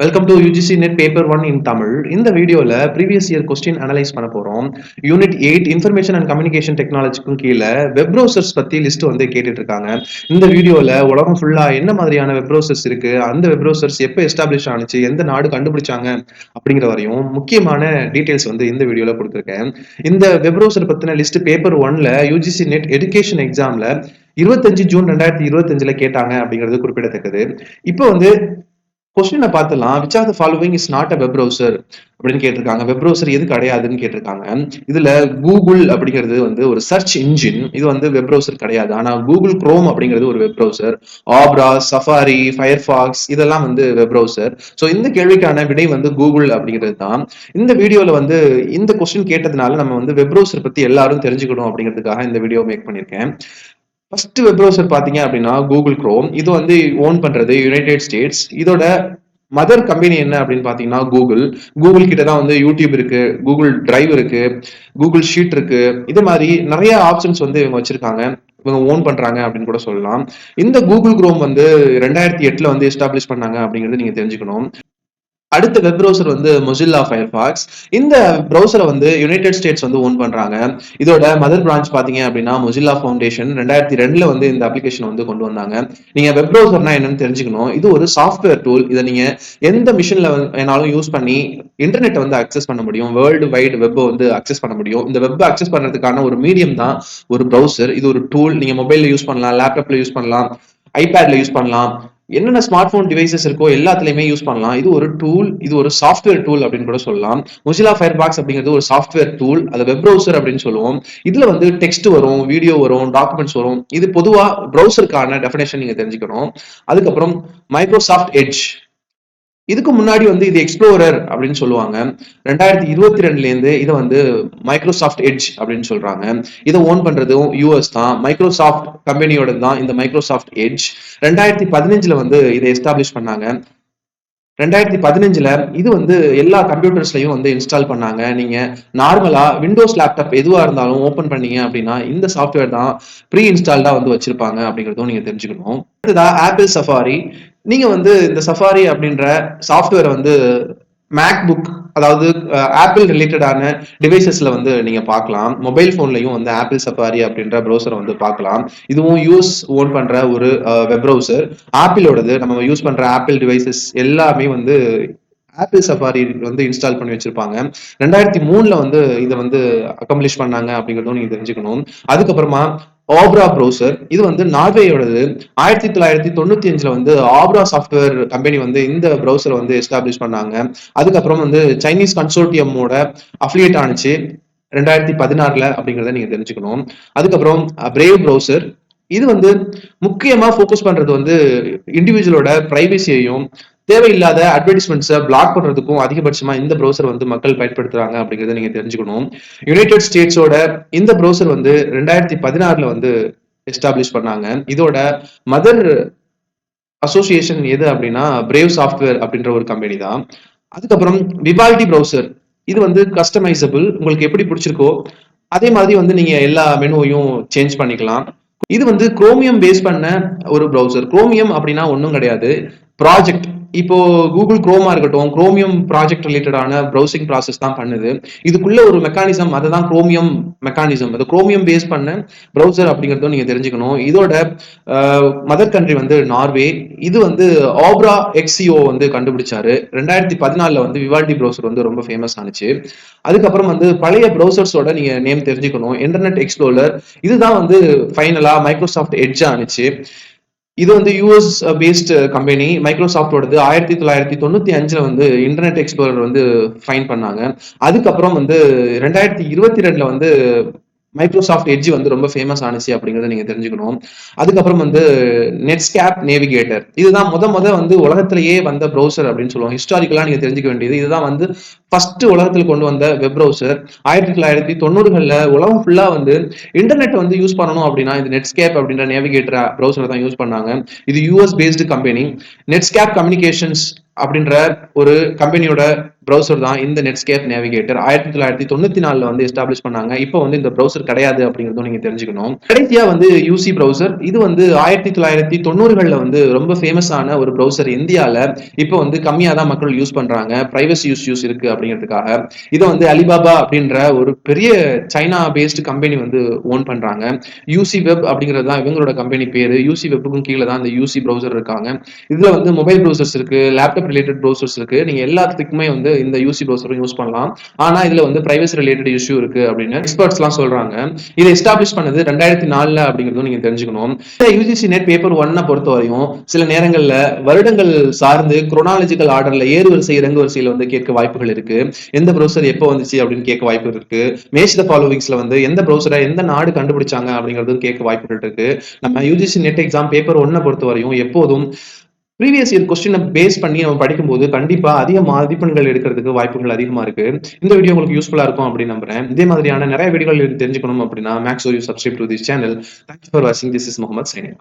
Welcome to UGC net paper 1 இன் தமிழ். இந்த வீடியோல previous year question analyse பண்ண போறோம். யூனிட் 8 இன்ஃபர்மேஷன் அண்ட் கம்யூனிகேஷன் டெக்னாலஜிக்கும் கீழே வெப் ப்ரௌசர்ஸ் பத்தி லிஸ்ட் வந்து கேட்டுட்டு இருக்காங்க. இந்த வீடியோல உலகம் ஃபுல்லா என்ன மாதிரியான வெப் ப்ரௌசர்ஸ் இருக்கு, அந்த வெப் ப்ரௌசர்ஸ் எப்போ எஸ்டாப்ளிஷ் ஆனிச்சு, எந்த நாடு கண்டுபிடிச்சாங்க அப்படிங்கிற வரையும் முக்கியமான டீடைல்ஸ் வந்து இந்த வீடியோல கொடுத்துருக்கேன். இந்த வெப் ப்ரௌசர் பத்தின லிஸ்ட் பேப்பர் 1ல யூஜிசி நெட் எடுகேஷன் எக்ஸாம்ல 25 ஜூன் 2025ல கேட்டாங்க அப்படிங்கிறது குறிப்பிடத்தக்கது. இப்போ வந்து கொஸ்டினை பார்த்துலாம். Which of the following is not a web browser அப்படின்னு கேட்டிருக்காங்க. வெப் ப்ரௌசர் எது கிடையாதுன்னு கேட்டிருக்காங்க. இதுல கூகுள் அப்படிங்கிறது வந்து ஒரு சர்ச் இன்ஜின். இது வந்து வெப் ப்ரௌசர் கிடையாது. ஆனா கூகுள் குரோம் அப்படிங்கிறது ஒரு வெப் ப்ரௌசர். ஆப்ரா, சஃபாரி, ஃபயர்ஃபாக்ஸ் இதெல்லாம் வந்து வெப் ப்ரௌசர். ஸோ இந்த கேள்விக்கான விடை வந்து கூகுள் அப்படிங்கிறது தான். இந்த வீடியோல வந்து இந்த கொஸ்டின் கேட்டதுனால நம்ம வந்து வெப் ப்ரௌசர் பத்தி எல்லாரும் தெரிஞ்சுக்கணும் அப்படிங்கிறதுக்காக இந்த வீடியோ மேக் பண்ணியிருக்கேன். ஃபர்ஸ்ட் வெப் ப்ரௌசர் பாத்தீங்க அப்படின்னா கூகுள் குரோம். இது வந்து ஓன் பண்றது யுனைடெட் ஸ்டேட்ஸ். இதோட மதர் கம்பெனி என்ன அப்படின்னு பாத்தீங்கன்னா கூகுள். கூகுள் கிட்ட தான் வந்து யூடியூப் இருக்கு, கூகுள் டிரைவ் இருக்கு, கூகுள் ஷீட் இருக்கு. இது மாதிரி நிறைய ஆப்ஷன்ஸ் வந்து இவங்க வச்சிருக்காங்க, இவங்க ஓன் பண்றாங்க அப்படின்னு கூட சொல்லலாம். இந்த கூகுள் குரோம் வந்து 2008ல வந்து எஸ்டாப்ளிஷ் பண்ணாங்க அப்படிங்கிறது நீங்க தெரிஞ்சுக்கணும். அடுத்த வெப் ப்ரௌசர் வந்து மொசில்லா ஃபயர்ஃபாக்ஸ். இந்த ப்ரௌசரை வந்து யுனைடெட் ஸ்டேட்ஸ் வந்து ஓன் பண்றாங்க. இதோட மதர் பிரான்ச் பாத்தீங்க அப்படின்னா மொசில்லா ஃபவுண்டேஷன் 2002ல வந்து இந்த அப்ளிகேஷன் வந்து கொண்டு வந்தாங்க. நீங்க வெப் ப்ரௌசர்னா என்னன்னு தெரிஞ்சுக்கணும். இது ஒரு சாஃப்ட்வேர் டூல். இதை நீங்க எந்த மிஷின்ல வேணாலும் யூஸ் பண்ணி இன்டர்நெட் வந்து அக்சஸ் பண்ண முடியும். வேர்ல்டு வைடு வெப் வந்து அக்சஸ் பண்ண முடியும். இந்த வெப் அக்சஸ் பண்றதுக்கான ஒரு மீடியம் தான் ஒரு ப்ரௌசர். இது ஒரு டூல். நீங்க மொபைல்ல யூஸ் பண்ணலாம், லேப்டாப்ல யூஸ் பண்ணலாம், ஐபேட்ல யூஸ் பண்ணலாம், என்னென்ன ஸ்மார்ட் போன் டிவைசஸ் இருக்கோ எல்லாத்துலயுமே யூஸ் பண்ணலாம். இது ஒரு டூல், இது ஒரு சாஃப்ட்வேர் டூல் அப்படின்னு கூட சொல்லலாம். மொசில்லா ஃபயர்பாக்ஸ் அப்படிங்கிறது ஒரு சாஃப்ட்வேர் டூல், அது வெப் ப்ரௌசர் அப்படின்னு சொல்லுவோம். இதுல வந்து டெக்ஸ்ட் வரும், வீடியோ வரும், டாக்குமெண்ட்ஸ் வரும். இது பொதுவா ப்ரௌசருக்கான டெஃபினேஷன் நீங்க தெரிஞ்சுக்கணும். அதுக்கப்புறம் மைக்ரோசாஃப்ட் எட்ஜ். இதுக்கு முன்னாடி வந்து இது எக்ஸ்ப்ளோரர் அப்படின்னு சொல்லுவாங்க. 2022ல இருந்து இதை வந்து மைக்ரோசாஃப்ட் எட்ஜ் அப்படின்னு சொல்றாங்க. இதை ஓன் பண்றதும் யூஎஸ் தான். மைக்ரோசாஃப்ட் கம்பெனியோட தான் இந்த மைக்ரோசாஃப்ட் எட்ஜ். 2015ல வந்து இதை எஸ்டாப்ளிஷ் பண்ணாங்க. 2015ல இது வந்து எல்லா கம்ப்யூட்டர்ஸ்லயும் வந்து இன்ஸ்டால் பண்ணாங்க. நீங்க நார்மலா விண்டோஸ் லேப்டாப் எதுவா இருந்தாலும் ஓபன் பண்ணீங்க அப்படின்னா இந்த சாஃப்ட்வேர் தான் ப்ரீ இன்ஸ்டால்டா வந்து வச்சிருப்பாங்க அப்படிங்கிறதும் நீங்க தெரிஞ்சுக்கணும். அடுத்ததா ஆப்பிள் சஃபாரி. நீங்க வந்து இந்த சஃபாரி அப்படின்ற சாஃப்ட்வேர் வந்து மேக் புக், அதாவது ஆப்பிள் ரிலேட்டடான டிவைசஸ்ல வந்து நீங்க பார்க்கலாம். மொபைல் போன்லயும் வந்து ஆப்பிள் சஃபாரி அப்படின்ற ப்ரௌசரை வந்து பார்க்கலாம். இதுவும் யூஎஸ் ஓன் பண்ற ஒரு வெப் ப்ரௌசர். ஆப்பிளோடது. நம்ம யூஸ் பண்ற ஆப்பிள் டிவைசஸ் எல்லாமே வந்து ஆப்பிள் சஃபாரி வந்து இன்ஸ்டால் பண்ணி வச்சிருப்பாங்க. 2003ல வந்து இதை வந்து அக்கம்ப்ளிஷ் பண்ணாங்க அப்படிங்கிறதும் நீங்க தெரிஞ்சுக்கணும். அதுக்கப்புறமா ஆப்ரா ப்ரௌசர். இது வந்து நார்வேயோடது. 1995ல வந்து ஆப்ரா சாஃப்ட்வேர் கம்பெனி வந்து இந்த ப்ரௌசரை வந்து எஸ்டாப்ளிஷ் பண்ணாங்க. அதுக்கப்புறம் வந்து சைனீஸ் கன்சோர்டியமோட அஃபிலியேட் ஆனிச்சு 2016ல அப்படிங்கிறத நீங்க தெரிஞ்சுக்கணும். அதுக்கப்புறம் பிரேவ் ப்ரௌசர். இது வந்து முக்கியமா ஃபோக்கஸ் பண்றது வந்து இண்டிவிஜுவலோட பிரைவசியையும் தேவையில்லாத அட்வர்டைஸ்மெண்ட்ஸை பிளாக் பண்றதுக்கும் அதிகபட்சமா இந்த ப்ரௌசர் வந்து மக்கள் பயன்படுத்துறாங்க அப்படிங்கிறத நீங்க தெரிஞ்சுக்கணும். யுனைடெட் ஸ்டேட்ஸோட இந்த ப்ரௌசர் வந்து 2016ல வந்து எஸ்டாப்ளிஷ் பண்ணாங்க. இதோட மதர் அசோசியேஷன் எது அப்படின்னா பிரேவ் சாஃப்ட்வேர் அப்படின்ற ஒரு கம்பெனி தான். அதுக்கப்புறம் விவால்டி ப்ரௌசர். இது வந்து கஸ்டமைசபிள். உங்களுக்கு எப்படி பிடிச்சிருக்கோ அதே மாதிரி வந்து நீங்க எல்லா மெனுவையும் சேஞ்ச் பண்ணிக்கலாம். இது வந்து குரோமியம் பேஸ் பண்ண ஒரு ப்ரௌசர். குரோமியம் அப்படின்னா ஒன்றும் கிடையாது, ப்ராஜெக்ட். இப்போ கூகுள் குரோமா இருக்கட்டும், குரோமியம் ப்ராஜெக்ட் ரிலேட்டடான ப்ரௌசிங் ப்ராசஸ் தான் பண்ணுது. இதுக்குள்ள ஒரு மெக்கானிசம், அதுதான் குரோமியம் மெக்கானிசம். அது குரோமியம் பேஸ் பண்ண ப்ரௌசர் அப்படிங்கிறதும் நீங்க தெரிஞ்சுக்கணும். இதோட மதர் கண்ட்ரி வந்து நார்வே. இது வந்து ஆப்ரா எக்ஸிஓ வந்து கண்டுபிடிச்சாரு. 2014ல வந்து விவால்டி ப்ரௌசர் வந்து ரொம்ப ஃபேமஸ் ஆனிச்சு. அதுக்கப்புறம் வந்து பழைய ப்ரௌசர்ஸோட நீங்க நேம் தெரிஞ்சுக்கணும். Internet explorer. இதுதான் வந்து ஃபைனலா மைக்ரோசாஃப்ட் எட்ஜ் ஆனிச்சு. இது வந்து யூஎஸ் பேஸ்ட் கம்பெனி. மைக்ரோசாஃப்டோடது 1995ல வந்து இன்டர்நெட் எக்ஸ்ப்ளோரர் வந்து ஃபைன் பண்ணாங்க. அதுக்கப்புறம் வந்து 2022ல வந்து மைக்ரோசாஃப்ட் எட்ஜ் வந்து ரொம்ப ஃபேமஸ் ஆனிச்சு அப்படிங்கிறத நீங்க தெரிஞ்சுக்கணும். அதுக்கப்புறம் வந்து நெட்ஸ்கேப் நேவிகேட்டர். இதுதான் முத வந்து உலகத்திலேயே வந்த ப்ரௌசர் அப்படின்னு சொல்லுவாங்க. ஹிஸ்டாரிக்கலா நீங்க தெரிஞ்சுக்க வேண்டியது இதுதான் வந்து ஃபர்ஸ்ட் உலகத்தில் கொண்டு வந்த வெப் ப்ரௌசர். 1990களில் உலகம் ஃபுல்லா வந்து இன்டர்நெட் வந்து யூஸ் பண்ணணும் அப்படின்னா இந்த நெட்ஸ்கேப் அப்படின்ற நேவிகேட்டர் ப்ரௌசர் தான் யூஸ் பண்ணாங்க. இது US based company. Netscape communications அப்படின்ற ஒரு கம்பெனியோட ப்ரௌசர் தான் இந்த நெட்ஸ்கேப் நேவிகேட்டர். 1994 வந்து எஸ்டாப்ளிஷ் பண்ணாங்க. இப்போ வந்து இந்த ப்ரௌசர் கிடையாது அப்படிங்கிறதும் நீங்க தெரிஞ்சுக்கணும். கடைசியா வந்து யூசி ப்ரௌசர். இது வந்து 1990கள்ல வந்து ரொம்ப ஃபேமஸான ஒரு ப்ரௌசர் இந்தியால. இப்போ வந்து கம்மியா தான் மக்கள் யூஸ் பண்றாங்க. பிரைவசி இஷ்யூஸ் இருக்கு அப்படிங்கிறதுக்காக. இத வந்து அலிபாபா அப்படின்ற ஒரு பெரிய சைனா பேஸ்ட் கம்பெனி வந்து ஓன் பண்றாங்க. யூசி வெப் அப்படிங்கிறது தான் இவங்களோட கம்பெனி பேரு. யூசி வெப்புக்கும் கீழே தான் இந்த யூசி ப்ரௌசர் இருக்காங்க. இதுல வந்து மொபைல் ப்ரௌசர்ஸ் இருக்கு, லேப்டாப் ரிலேட்டட் ப்ரௌசர்ஸ் இருக்கு. நீங்க எல்லாத்துக்குமே வந்து இந்த யூசி ப்ரௌசரும் யூஸ் பண்ணலாம். ஆனா இதுல வந்து பிரைவசி ரிலேட்டட் இஷ்யூ இருக்கு அப்படின்னு எக்ஸ்பர்ட்ஸ்லாம் சொல்றாங்க. இதை எஸ்டாப்ளிஷ் பண்ணது 2004 அப்படிங்கிறதும் நீங்க தெரிஞ்சுக்கணும். இந்த யுஜிசி நெட் பேப்பர் 1 பொறுத்தவரையும் சில நேரங்கள்ல வருடங்கள் சார்ந்து குரோனாலஜிக்கல் ஆர்டர்ல ஏறுவரிசை இறங்குவரிசையில வந்து கேட்க வாய்ப்புகள் இருக்கு. எந்த ப்ரௌசர் எப்போ வந்துச்சு அப்படின்னு கேட்க வாய்ப்பு இருக்கு. மேட்ச் த ஃபாலோவிங்ஸ்ல வந்து எந்த ப்ரௌசரை எந்த நாடு கண்டுபிடிச்சாங்க அப்படிங்கிறதும் கேட்க வாய்ப்புகள் இருக்கு. நம்ம யுஜிசி நெட் எக்ஸாம் பேப்பர் 1 பொறுத்தவரையும் எப்போதும் ப்ரீவியஸ் இயர் கொஸ்டினை பேஸ் பண்ணி நம்ம படிக்கும்போது கண்டிப்பா அதிக மதிப்பெண்கள் எடுக்கிறதுக்கு வாய்ப்புகள் அதிகமா இருக்கு. இந்த வீடியோ உங்களுக்கு யூஸ்ஃபுல்லா இருக்கும் அப்படின்னு நம்புறேன். இதே மாதிரியான நிறைய வீடியோகள் தெரிஞ்சுக்கணும் அப்படின்னா மேக்ஸ் subscribe to this channel. Thank you for வாட்சிங். This is Mohammed signing.